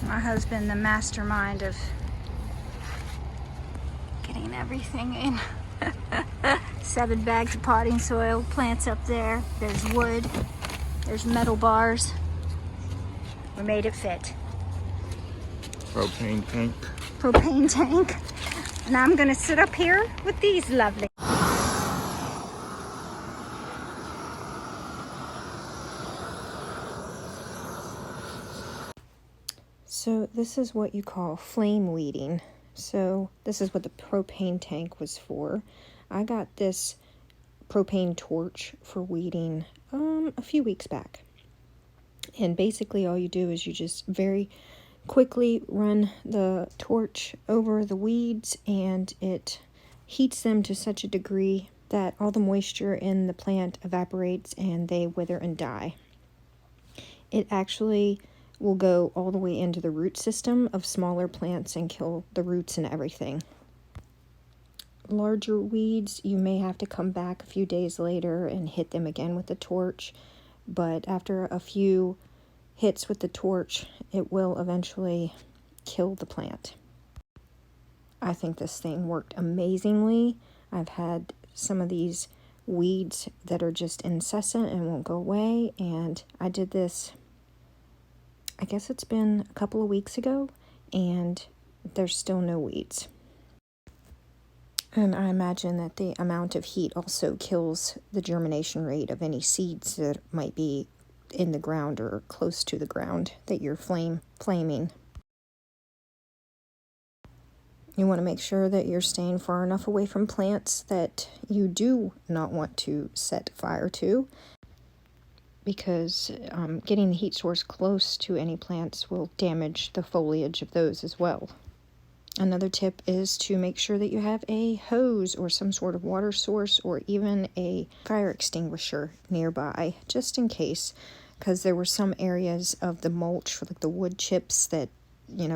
My husband, the mastermind of getting everything in. 7 bags of potting soil, plants up there, there's wood, there's metal bars. We made it fit. Propane tank. Propane tank. And I'm gonna sit up here with these lovely. So this is what you call flame weeding. So this is what the propane tank was for. I got this propane torch for weeding a few weeks back. And basically all you do is you just very quickly run the torch over the weeds, and it heats them to such a degree that all the moisture in the plant evaporates and they wither and die. It actually will go all the way into the root system of smaller plants and kill the roots and everything. Larger weeds, you may have to come back a few days later and hit them again with the torch, but after a few hits with the torch, it will eventually kill the plant. I think this thing worked amazingly. I've had some of these weeds that are just incessant and won't go away, and I did this, I guess it's been a couple of weeks ago, and there's still no weeds. And I imagine that the amount of heat also kills the germination rate of any seeds that might be in the ground or close to the ground that you're flaming. You want to make sure that you're staying far enough away from plants that you do not want to set fire to, because getting the heat source close to any plants will damage the foliage of those as well. Another tip is to make sure that you have a hose or some sort of water source or even a fire extinguisher nearby, just in case, because there were some areas of the mulch, like the wood chips, that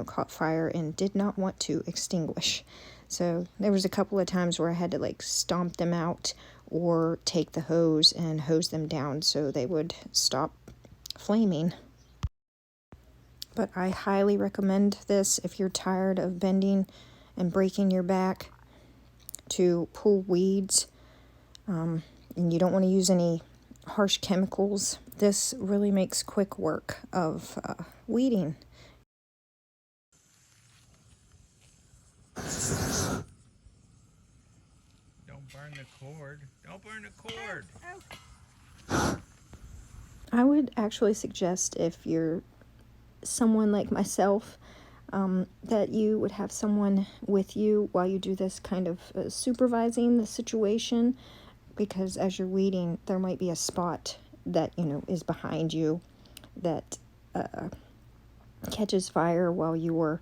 caught fire and did not want to extinguish. So there was a couple of times where I had to stomp them out or take the hose and hose them down so they would stop flaming. But I highly recommend this if you're tired of bending and breaking your back to pull weeds, and you don't want to use any harsh chemicals. This really makes quick work of weeding. Don't burn the cord. Don't burn the cord. I would actually suggest, if you're someone like myself, that you would have someone with you while you do this, kind of supervising the situation, because as you're weeding, there might be a spot that is behind you that catches fire while you're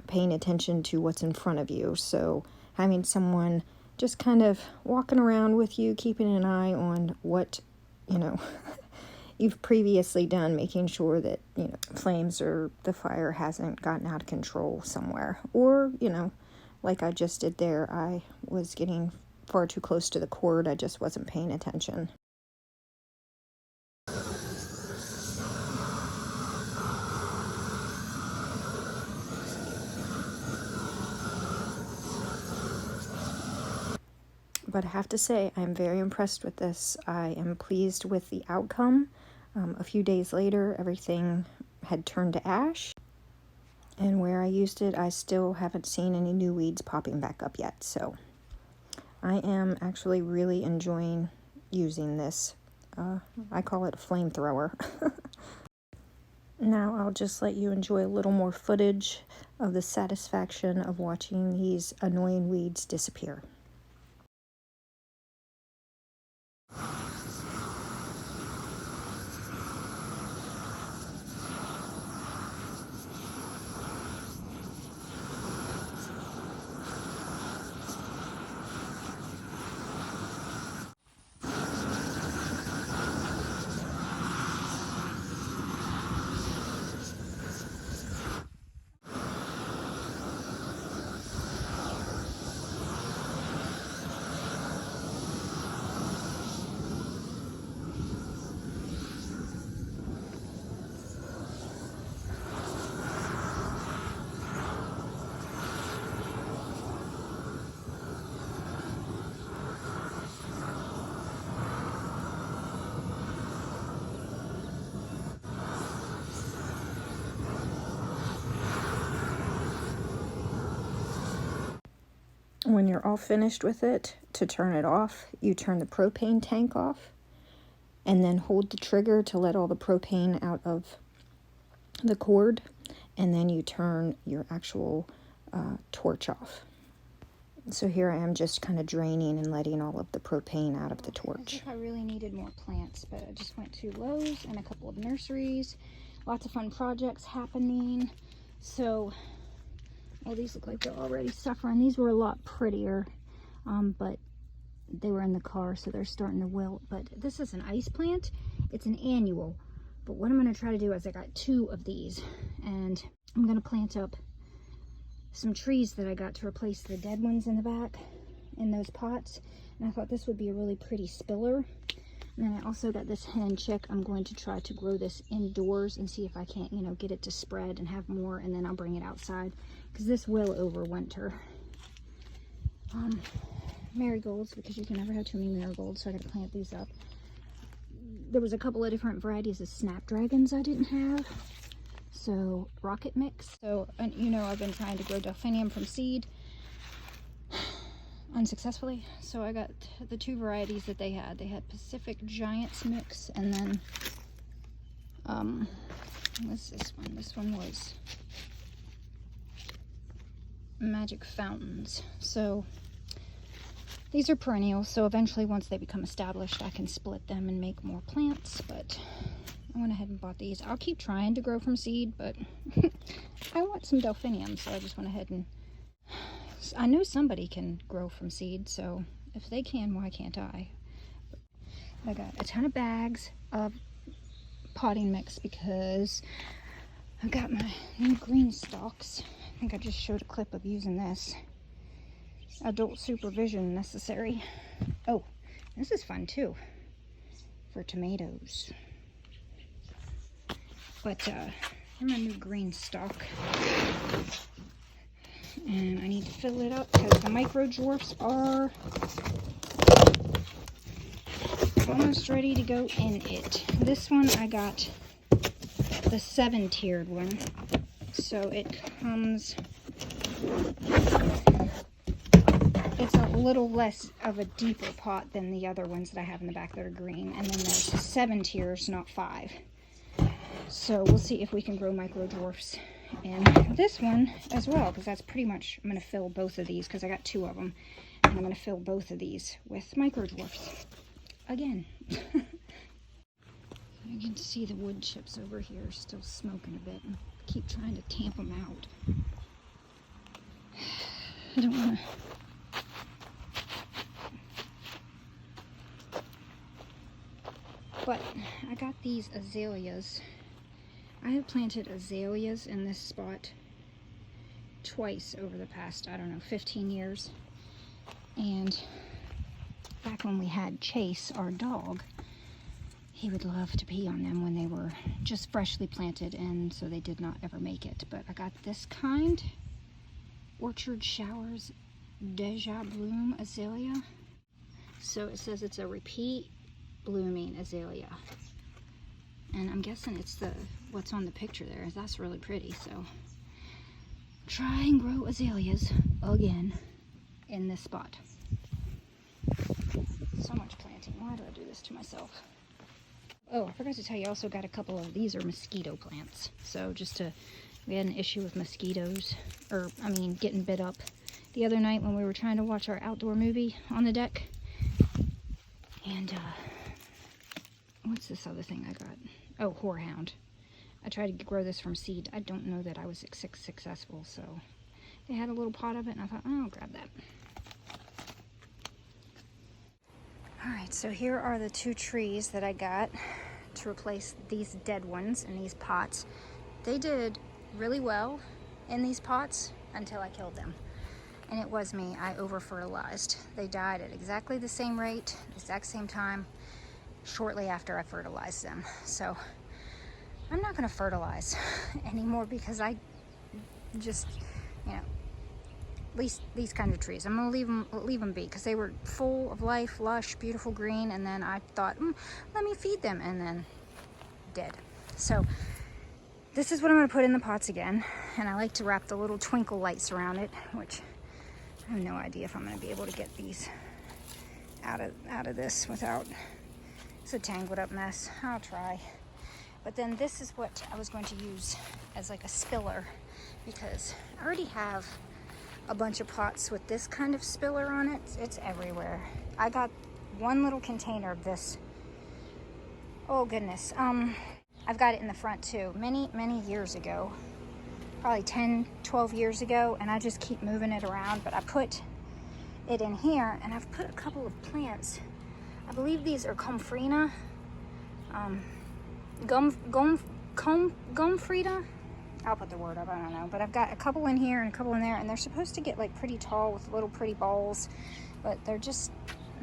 paying attention to what's in front of you. So having someone just kind of walking around with you, keeping an eye on what you've previously done, making sure that flames or the fire hasn't gotten out of control somewhere, or like I just did there, I was getting far too close to the cord. I just wasn't paying attention. But I have to say, I'm very impressed with this. I am pleased with the outcome. A few days later, everything had turned to ash. And where I used it, I still haven't seen any new weeds popping back up yet. So I am actually really enjoying using this. I call it a flamethrower. Now I'll just let you enjoy a little more footage of the satisfaction of watching these annoying weeds disappear. When you're all finished with it, to turn it off, you turn the propane tank off and then hold the trigger to let all the propane out of the cord, and then you turn your actual torch off. So here I am just kind of draining and letting all of the propane out of the torch. I really needed more plants, but I just went to Lowe's and a couple of nurseries. Lots of fun projects happening. So, oh, these look like they're already suffering. These were a lot prettier, but they were in the car, so they're starting to wilt. But this is an ice plant. It's an annual. But what I'm going to try to do is I got 2 of these, and I'm going to plant up some trees that I got to replace the dead ones in the back in those pots. And I thought this would be a really pretty spiller. And then I also got this hen chick. I'm going to try to grow this indoors and see if I can't, you know, get it to spread and have more, and then I'll bring it outside because this will overwinter. Marigolds, because you can never have too many marigolds, so I got to plant these up. There was a couple of different varieties of snapdragons I didn't have. So rocket mix. So, and you know, I've been trying to grow delphinium from seed unsuccessfely. So I got the 2 varieties that they had. They had Pacific Giants mix, and then what's this one? This one was Magic Fountains. So these are perennials, so eventually once they become established I can split them and make more plants, but I went ahead and bought these. I'll keep trying to grow from seed, but I want some delphinium, so I just went ahead and... I know somebody can grow from seed, so if they can, why can't I? I got a ton of bags of potting mix because I've got my new green stalks. I think I just showed a clip of using this. Adult supervision necessary. Oh, this is fun too, for tomatoes. But here's my new green stalk, and I need to fill it up because the micro dwarfs are almost ready to go in it. This one I got the 7-tiered one, so it comes, it's a little less of a deeper pot than the other ones that I have in the back that are green, and then there's 7 tiers, not 5. So we'll see if we can grow micro dwarfs in this one as well, because that's pretty much, I'm going to fill both of these because I got 2 of them, and I'm going to fill both of these with micro dwarfs again. You can see the wood chips over here still smoking a bit, and keep trying to tamp them out. I don't want to... But I got these azaleas. I have planted azaleas in this spot twice over the past, I don't know, 15 years. And back when we had Chase, our dog, he would love to pee on them when they were just freshly planted, and so they did not ever make it. But I got this kind, Orchard Showers Deja Bloom Azalea. So it says it's a repeat blooming azalea, and I'm guessing it's the what's on the picture there. That's really pretty. So try and grow azaleas again in this spot. So much planting. Why do I do this to myself? Oh, I forgot to tell you, I also got a couple of these are mosquito plants. So we had an issue with mosquitoes, or I mean getting bit up the other night when we were trying to watch our outdoor movie on the deck. And what's this other thing I got? Oh, horehound. I tried to grow this from seed. I don't know that I was successful, so they had a little pot of it, and I thought, oh, I'll grab that. Alright, so here are the 2 trees that I got to replace these dead ones in these pots. They did really well in these pots until I killed them. And it was me. I over-fertilized. They died at exactly the same rate, exact same time, shortly after I fertilized them. So I'm not going to fertilize anymore because I just, you know, at least these kinds of trees, I'm going to leave them be because they were full of life, lush, beautiful green, and then I thought, let me feed them, and then dead. So this is what I'm going to put in the pots again, and I like to wrap the little twinkle lights around it, which I have no idea if I'm going to be able to get these out of this without, it's a tangled up mess. I'll try. But then this is what I was going to use as like a spiller, because I already have a bunch of pots with this kind of spiller on it. It's everywhere. I got one little container of this. Oh goodness. I've got it in the front too. Many years ago. Probably 10, 12 years ago, and I just keep moving it around. But I put it in here, and I've put a couple of plants. I believe these are Comfrina. Gomfrida? I'll put the word up, I don't know. But I've got a couple in here and a couple in there, and they're supposed to get like pretty tall with little pretty balls, but they're just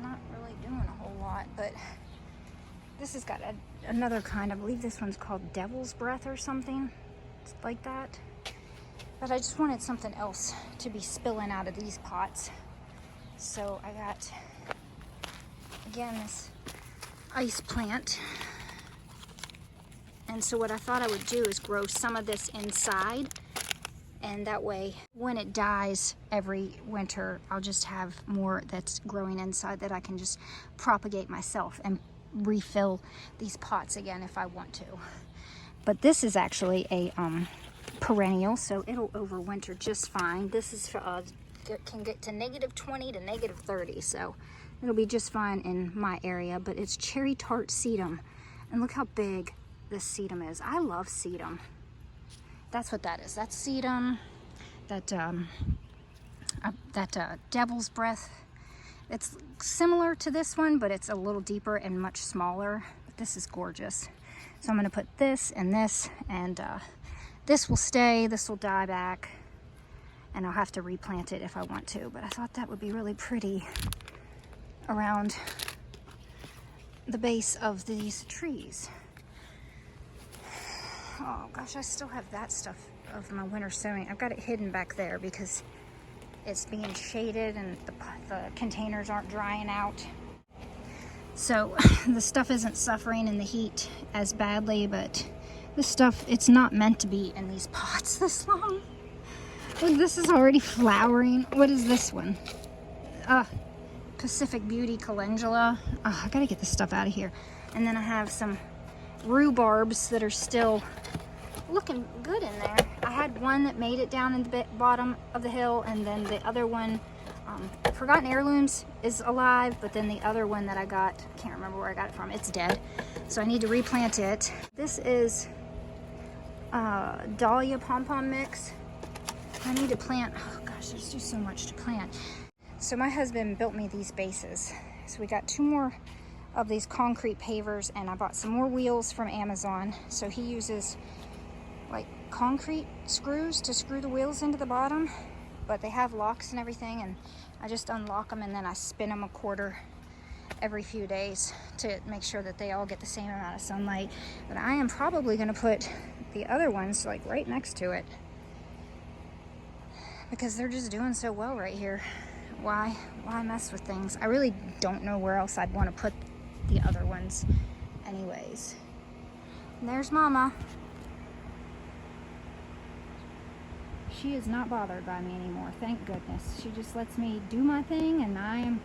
not really doing a whole lot. But this has got another kind. I believe this one's called Devil's Breath or something. It's like that. But I just wanted something else to be spilling out of these pots. So I got, again, this ice plant. And so what I thought I would do is grow some of this inside. And that way, when it dies every winter, I'll just have more that's growing inside that I can just propagate myself and refill these pots again if I want to. But this is actually a perennial, so it'll overwinter just fine. This is can get to -20 to -30, so it'll be just fine in my area. But it's cherry tart sedum, and look how big this sedum is. I love sedum. That's what that is. That's sedum. That Devil's Breath. It's similar to this one, but it's a little deeper and much smaller. But this is gorgeous. So I'm going to put this and this, and this will stay, this will die back, and I'll have to replant it if I want to. But I thought that would be really pretty around the base of these trees. Oh gosh, I still have that stuff of my winter sowing. I've got it hidden back there because it's being shaded and the containers aren't drying out. So the stuff isn't suffering in the heat as badly, but this stuff, it's not meant to be in these pots this long. Look, this is already flowering. What is this one? Pacific Beauty Calendula. I gotta get this stuff out of here. And then I have some rhubarbs that are still looking good in there. I had one that made it down in the bottom of the hill, and then the other one, Forgotten Heirlooms, is alive, but then the other one that I got, I can't remember where I got it from, it's dead. So I need to replant it. This is Dahlia pom-pom mix. I need to plant, oh gosh, there's just so much to plant. So my husband built me these bases. So we got 2 more of these concrete pavers, and I bought some more wheels from Amazon. So he uses like concrete screws to screw the wheels into the bottom, but they have locks and everything, and I just unlock them and then I spin them a quarter every few days to make sure that they all get the same amount of sunlight. But I am probably going to put the other ones like right next to it because they're just doing so well right here. Why mess with things? I really don't know where else I'd want to put the other ones anyways. And there's Mama. She is not bothered by me anymore, thank goodness. She just lets me do my thing, and I am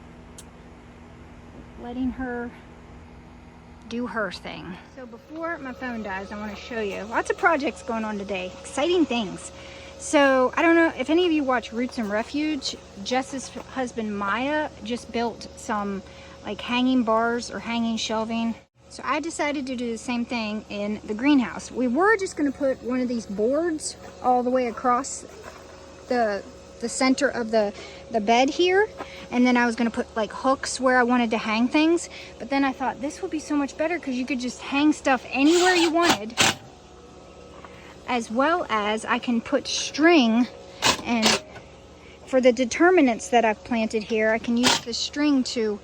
letting her do her thing. So before my phone dies, I want to show you lots of projects going on today, exciting things. So I don't know if any of you watch Roots and Refuge. Jess's husband Maya just built some like hanging bars or hanging shelving. So I decided to do the same thing in the greenhouse. We were just going to put one of these boards all the way across the center of the bed here, and then I was going to put like hooks where I wanted to hang things. But then I thought this would be so much better because you could just hang stuff anywhere you wanted, as well as I can put string, and for the determinants that I've planted here, I can use the string to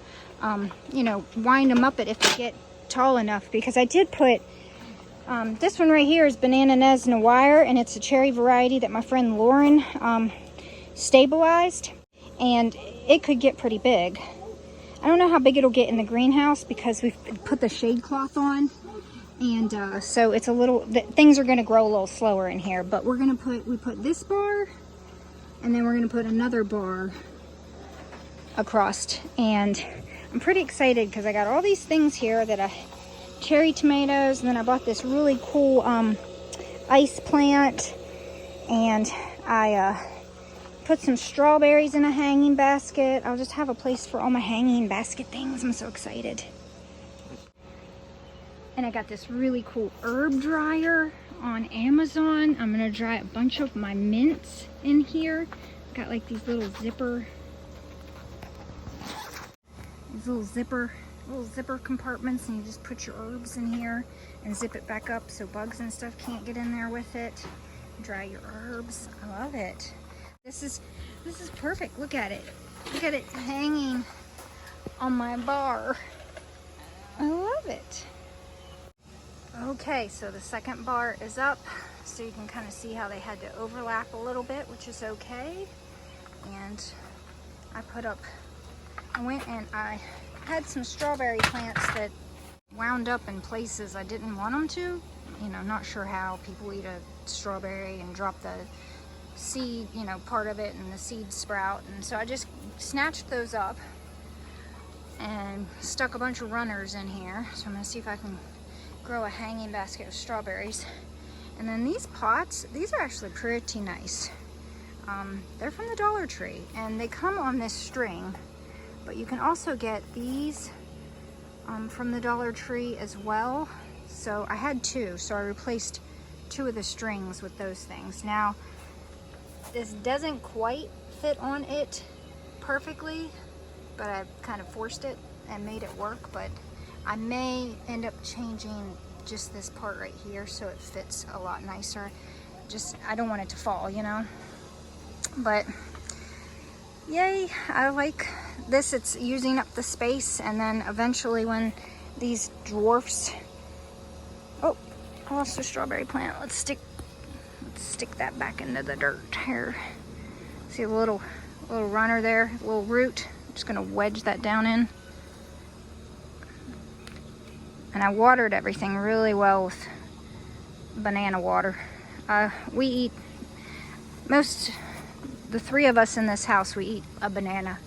you know, wind them up if they get tall enough. Because I did put this one right here is Banana Nez Wire, and it's a cherry variety that my friend Lauren stabilized, and it could get pretty big. I don't know how big it'll get in the greenhouse because we've put the shade cloth on, and so it's a little, things are going to grow a little slower in here. But we're going to we put this bar, and then we're going to put another bar across, and I'm pretty excited because I got all these things here that cherry tomatoes, and then I bought this really cool ice plant, and I put some strawberries in a hanging basket. I'll just have a place for all my hanging basket things. I'm so excited. And I got this really cool herb dryer on Amazon. I'm gonna dry a bunch of my mints in here. Got like these little zipper compartments, and you just put your herbs in here and zip it back up so bugs and stuff can't get in there with it. Dry your herbs. I love it. This is perfect. Look at it. Look at it hanging on my bar. I love it. Okay, so the second bar is up, so you can kind of see how they had to overlap a little bit, which is okay. And I went and I had some strawberry plants that wound up in places I didn't want them to. You know, not sure how people eat a strawberry and drop the seed, you know, part of it, and the seeds sprout. And so I just snatched those up and stuck a bunch of runners in here. So I'm gonna see if I can grow a hanging basket of strawberries. And then these pots, these are actually pretty nice. They're from the Dollar Tree, and they come on this string, but you can also get these from the Dollar Tree as well. So I had two, so I replaced two of the strings with those things. Now, this doesn't quite fit on it perfectly, but I kind of forced it and made it work. But I may end up changing just this part right here so it fits a lot nicer. Just, I don't want it to fall, you know? But yay, I like this. It's using up the space, and then eventually when these dwarfs... Oh, I lost a strawberry plant. Let's stick that back into the dirt here. See a little runner there, a little root. I'm just gonna wedge that down in. And I watered everything really well with banana water. We eat, the three of us in this house, we eat a banana.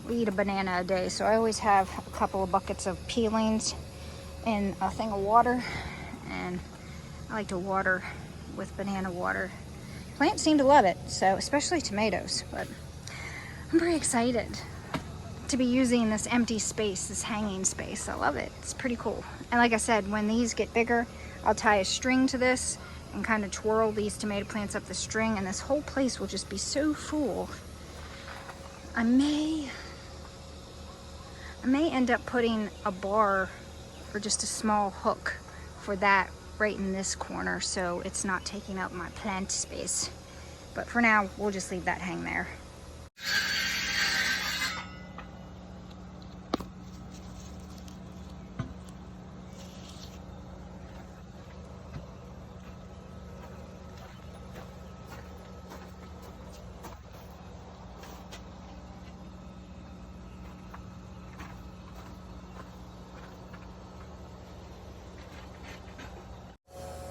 We eat a banana a day, so I always have a couple of buckets of peelings in a thing of water, and I like to water with banana water. Plants seem to love it, so especially tomatoes, but I'm pretty excited to be using this empty space, this hanging space. I love it. It's pretty cool. And like I said, when these get bigger, I'll tie a string to this and kind of twirl these tomato plants up the string, and this whole place will just be so full. I may end up putting a bar or just a small hook for that right in this corner, so it's not taking up my plant space. But for now, we'll just leave that hang there.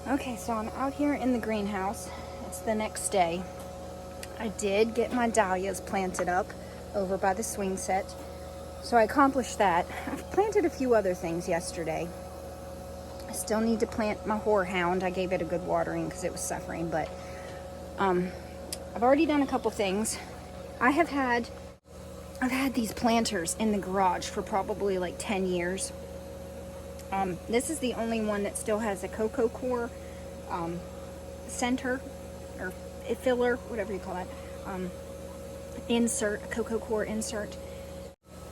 Okay, so I'm out here in the greenhouse. It's the next day. I did get my dahlias planted up over by the swing set, so I accomplished that. I've planted a few other things yesterday. I still need to plant my horehound. I gave it a good watering because it was suffering, but I've already done a couple things. I've had these planters in the garage for probably like 10 years. This is the only one that still has a cocoa core center, or filler, whatever you call that, insert, a cocoa core insert.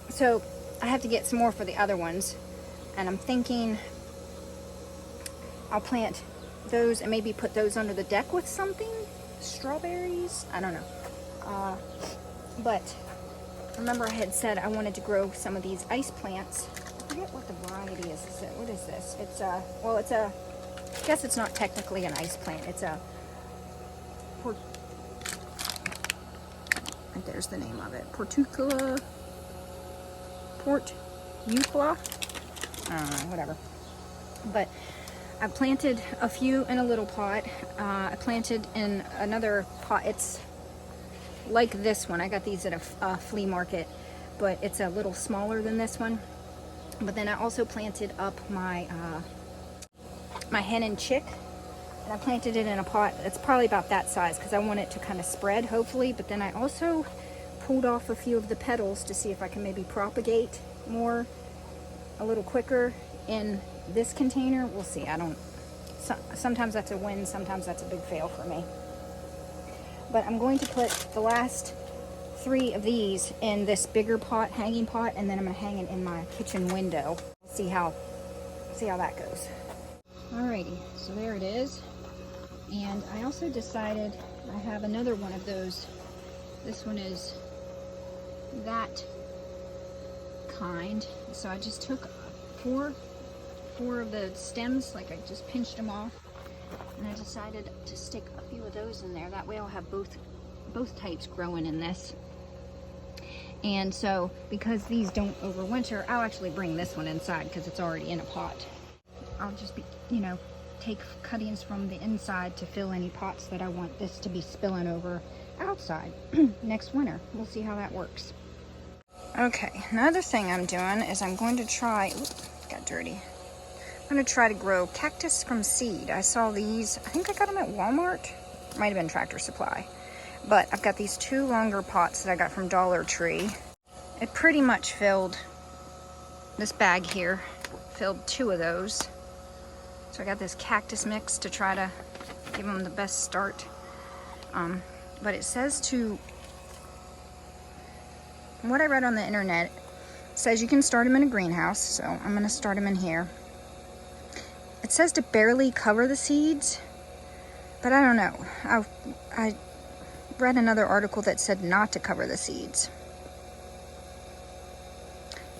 So I have to get some more for the other ones, and I'm thinking I'll plant those and maybe put those under the deck with something, strawberries, I don't know. But remember I had said I wanted to grow some of these ice plants. I forget what the variety is. What is this? It's well, it's a, I guess it's not technically an ice plant. It's a, there's the name of it. Portucula, I don't know, whatever. But I planted a few in a little pot. I planted in another pot. It's like this one. I got these at a flea market. but it's a little smaller than this one. But then I also planted up my my hen and chick, and I planted it in a pot that's probably about that size because I want it to kind of spread, hopefully. But then I also pulled off a few of the petals to see if I can maybe propagate more a little quicker in this container. We'll see. Sometimes that's a win, sometimes that's a big fail for me. But I'm going to put the last 3 of these in this bigger pot, hanging pot, and then I'm going to hang it in my kitchen window. See how that goes. Alrighty, so there it is. And I also decided I have another one of those. This one is that kind. So I just took four of the stems, like I just pinched them off, and I decided to stick a few of those in there. That way I'll have both types growing in this. And so because these don't overwinter, I'll actually bring this one inside because it's already in a pot. I'll just be, take cuttings from the inside to fill any pots that I want this to be spilling over outside next winter. We'll see how that works. Okay, another thing I'm doing is I'm going to try, oops, got dirty. I'm going to try to grow cactus from seed. I saw these, I think I got them at Walmart. Might have been Tractor Supply. But I've got these 2 longer pots that I got from Dollar Tree. It pretty much filled, this bag here, filled 2 of those. So I got this cactus mix to try to give them the best start. But it says to, what I read on the internet, says you can start them in a greenhouse. So I'm going to start them in here. It says to barely cover the seeds, but I don't know. I read another article that said not to cover the seeds.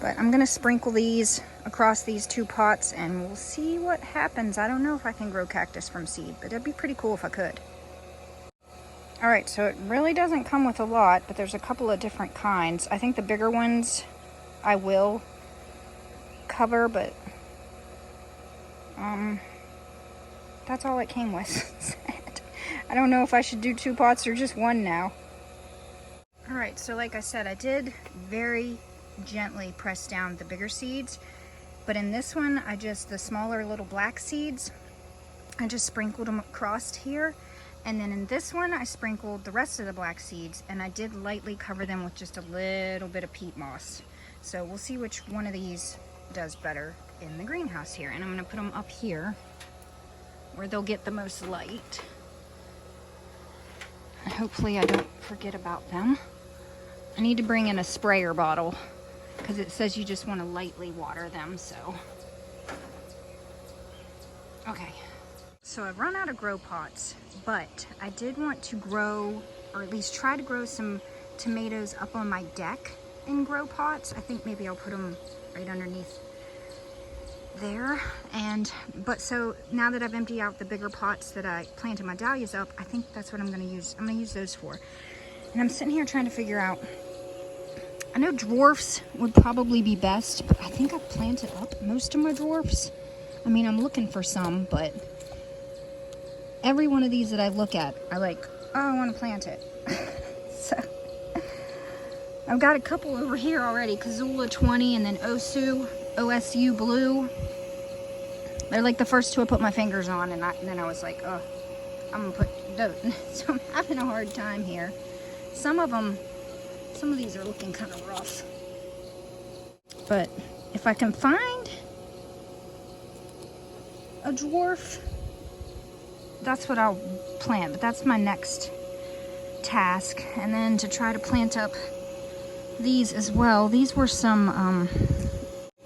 But I'm going to sprinkle these across these 2 pots and we'll see what happens. I don't know if I can grow cactus from seed, but it'd be pretty cool if I could. Alright, so it really doesn't come with a lot, but there's a couple of different kinds. I think the bigger ones I will cover, but that's all it came with. I don't know if I should do 2 pots or just 1 now. Alright, so like I said, I did very gently press down the bigger seeds, but in this one, the smaller little black seeds, I just sprinkled them across here, and then in this one, I sprinkled the rest of the black seeds, and I did lightly cover them with just a little bit of peat moss. So we'll see which one of these does better in the greenhouse here, and I'm going to put them up here where they'll get the most light. And hopefully I don't forget about them. I need to bring in a sprayer bottle because it says you just want to lightly water them, so. Okay, so I've run out of grow pots, but I did want to grow, or at least try to grow some tomatoes up on my deck in grow pots. I think maybe I'll put them right underneath there. But so now that I've emptied out the bigger pots that I planted my dahlias up, I think that's what I'm going to use. I'm going to use those for. And I'm sitting here trying to figure out, I know dwarfs would probably be best, but I think I've planted up most of my dwarfs. I mean, I'm looking for some, but every one of these that I look at, I like, oh, I want to plant it. So I've got a couple over here already, Kazula 20 and then OSU Blue. They're like the first 2 I put my fingers on, and then I was like, oh, I'm gonna put those. So I'm having a hard time here. Some of these are looking kind of rough. But if I can find a dwarf, that's what I'll plant. But that's my next task. And then to try to plant up these as well. These were some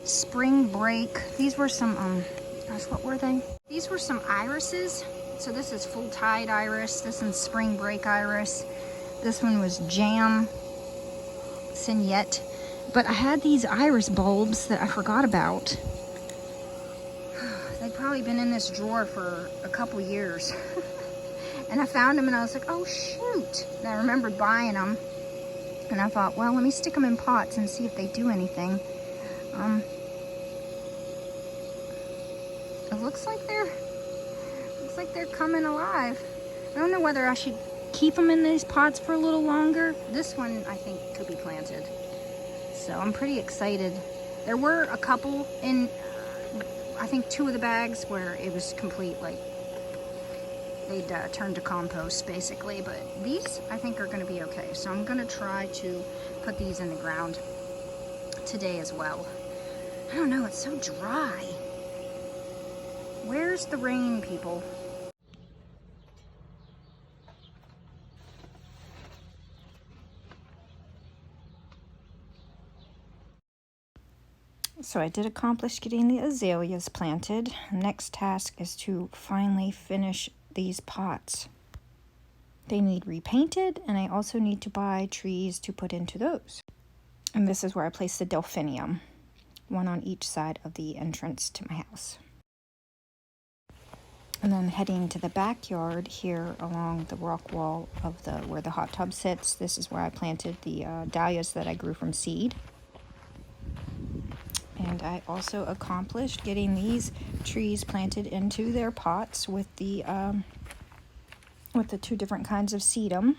spring break. These were some, gosh, what were they? These were some irises. So this is full tide iris. This is spring break iris. This one was jam Signette. But I had these iris bulbs that I forgot about. They'd probably been in this drawer for a couple years. And I found them and I was like, oh shoot. And I remembered buying them. And I thought, well, let me stick them in pots and see if they do anything. It looks like they're coming alive. I don't know whether I should keep them in these pots for a little longer. This one, I think, could be planted. so I'm pretty excited. There were a couple in, I think 2 of the bags where it was complete, like, they'd turned to compost basically, but these I think are going to be okay. So I'm going to try to put these in the ground today as well. I don't know, it's so dry. Where's the rain, people? So I did accomplish getting the azaleas planted. Next task is to finally finish these pots. They need repainted, and I also need to buy trees to put into those. And this is where I place the delphinium, one on each side of the entrance to my house. And then heading to the backyard here along the rock wall of where the hot tub sits, this is where I planted the dahlias that I grew from seed. And I also accomplished getting these trees planted into their pots with the 2 different kinds of sedum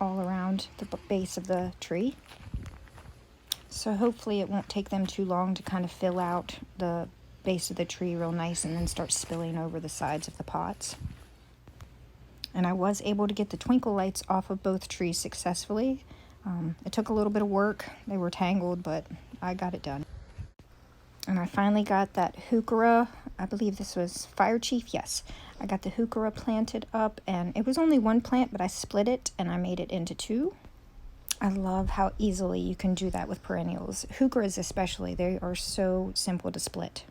all around the base of the tree. So hopefully it won't take them too long to kind of fill out the base of the tree real nice and then start spilling over the sides of the pots. And I was able to get the twinkle lights off of both trees successfully. It took a little bit of work. They were tangled, but I got it done. And I finally got that heuchera, I believe this was Fire Chief, yes. I got the heuchera planted up, and it was only 1 plant, but I split it and I made it into 2. I love how easily you can do that with perennials. Heucheras especially, they are so simple to split.